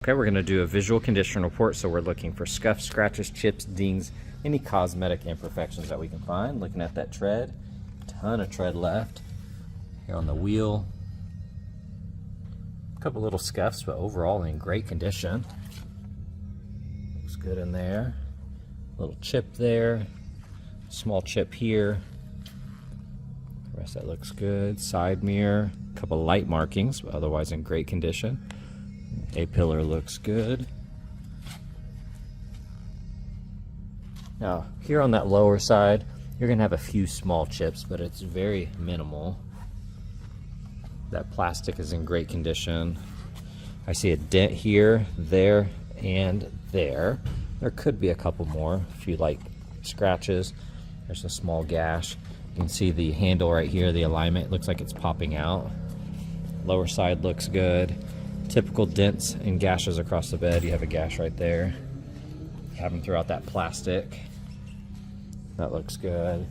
Okay, we're going to do a visual condition report, so we're looking for scuffs, scratches, chips, dings, any cosmetic imperfections that we can find. Looking at that tread, ton of tread left. Here on the wheel, a couple little scuffs, but overall in great condition. Looks good in there. Little chip there, small chip here. The rest of that looks good. Side mirror, a couple light markings, but otherwise in great condition. A-pillar looks good. Now, here on that lower side, you're going to have a few small chips, but it's very minimal. That plastic is in great condition. I see a dent here, there, and there. There could be a couple more, a few light scratches. There's a small gash. You can see the handle right here, the alignment looks like it's popping out. Lower side looks good. Typical dents and gashes across the bed. You have a gash right there. You have them throughout that plastic. That looks good.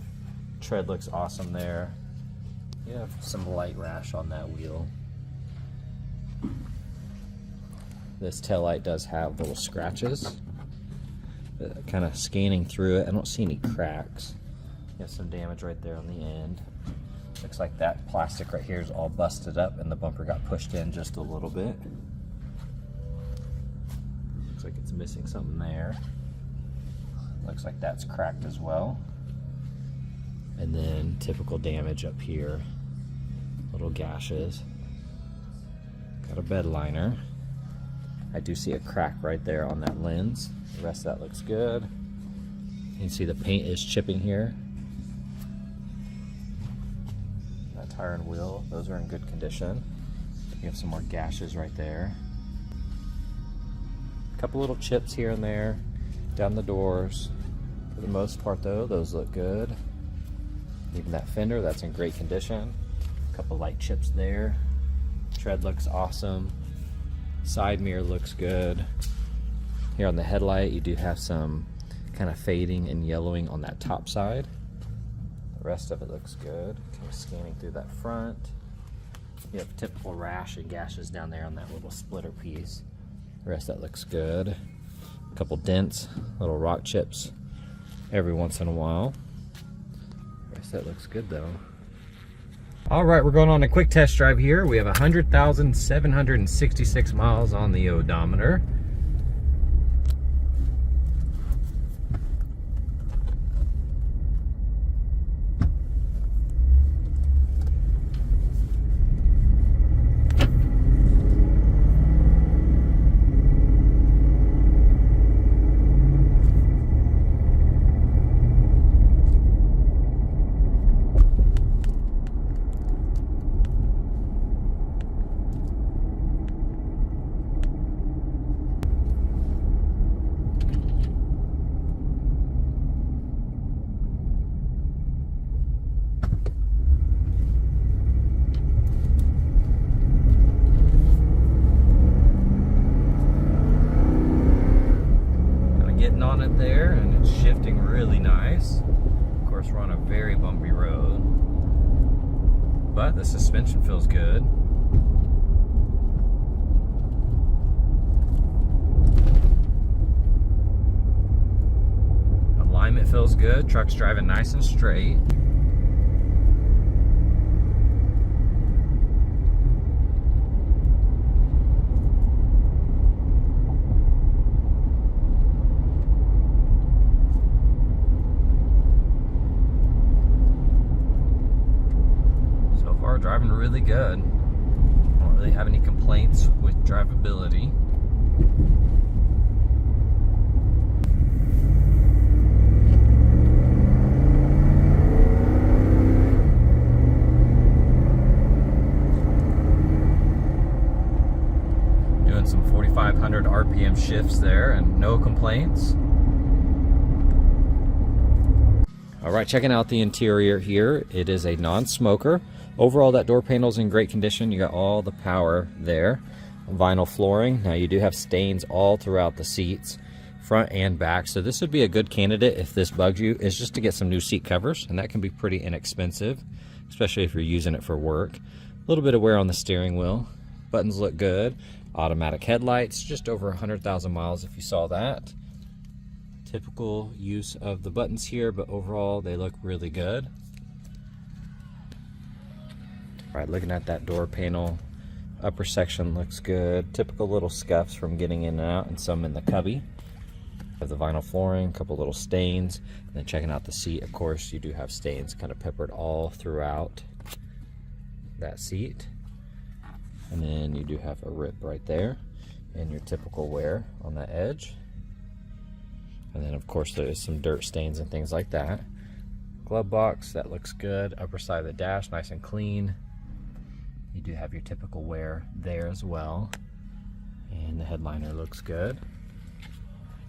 Tread looks awesome there. You have some light rash on that wheel. This taillight does have little scratches. Kind of scanning through it, I don't see any cracks. You have some damage right there on the end. Looks like that plastic right here is all busted up and the bumper got pushed in just a little bit. Looks like it's missing something there. Looks like that's cracked as well. And then typical damage up here. Little gashes. Got a bed liner. I do see a crack right there on that lens. The rest of that looks good. You can see the paint is chipping here. Tire and wheel, those are in good condition. You have some more gashes right there. A couple little chips here and there down the doors. For the most part though, those look good. Even that fender, that's in great condition. A couple light chips there. Tread looks awesome. Side mirror looks good. Here on the headlight, you do have some kind of fading and yellowing on that top side. The rest of it looks good. Okay, scanning through that front. You have typical rash and gashes down there on that little splitter piece. The rest of that looks good. A couple dents, little rock chips every once in a while. The rest of that looks good though. All right, we're going on a quick test drive here. We have 100,766 miles on the odometer. On it there, and it's shifting really nice. Of course, we're on a very bumpy road, but the suspension feels good. Alignment feels good. Truck's driving nice and straight. Driving really good. I don't really have any complaints with drivability. Doing some 4,500 RPM shifts there and no complaints. All right, checking out the interior here. It is a non-smoker. Overall, that door panel's in great condition. You got all the power there. Vinyl flooring. Now you do have stains all throughout the seats, front and back. So this would be a good candidate if this bugs you, is just to get some new seat covers, and that can be pretty inexpensive, especially if you're using it for work. A little bit of wear on the steering wheel. Buttons look good. Automatic headlights, just over 100,000 miles if you saw that. Typical use of the buttons here, but overall they look really good. All right, looking at that door panel, upper section looks good. Typical little scuffs from getting in and out, and some in the cubby. Have the vinyl flooring, a couple little stains, and then checking out the seat, of course, you do have stains kind of peppered all throughout that seat. And then you do have a rip right there, and your typical wear on that edge. And then of course there is some dirt stains and things like that. Glove box, that looks good. Upper side of the dash, nice and clean. You do have your typical wear there as well. And the headliner looks good.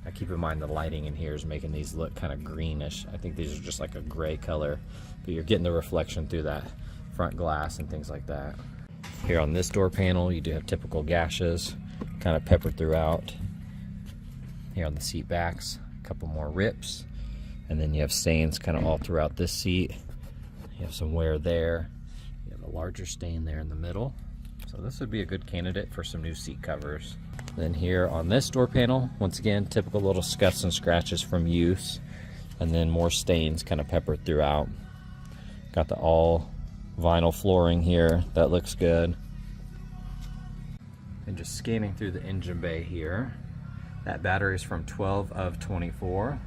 Now keep in mind the lighting in here is making these look kind of greenish. I think these are just like a gray color, but you're getting the reflection through that front glass and things like that. Here on this door panel, you do have typical gashes, kind of peppered throughout. Here on the seat backs, a couple more rips, and then you have stains kind of all throughout this seat. You have some wear there. You have a larger stain there in the middle. So this would be a good candidate for some new seat covers. Then here on this door panel, once again, typical little scuffs and scratches from use, and then more stains kind of peppered throughout. Got the all vinyl flooring here, that looks good. And just scanning through the engine bay here, that battery is from 12 of 24.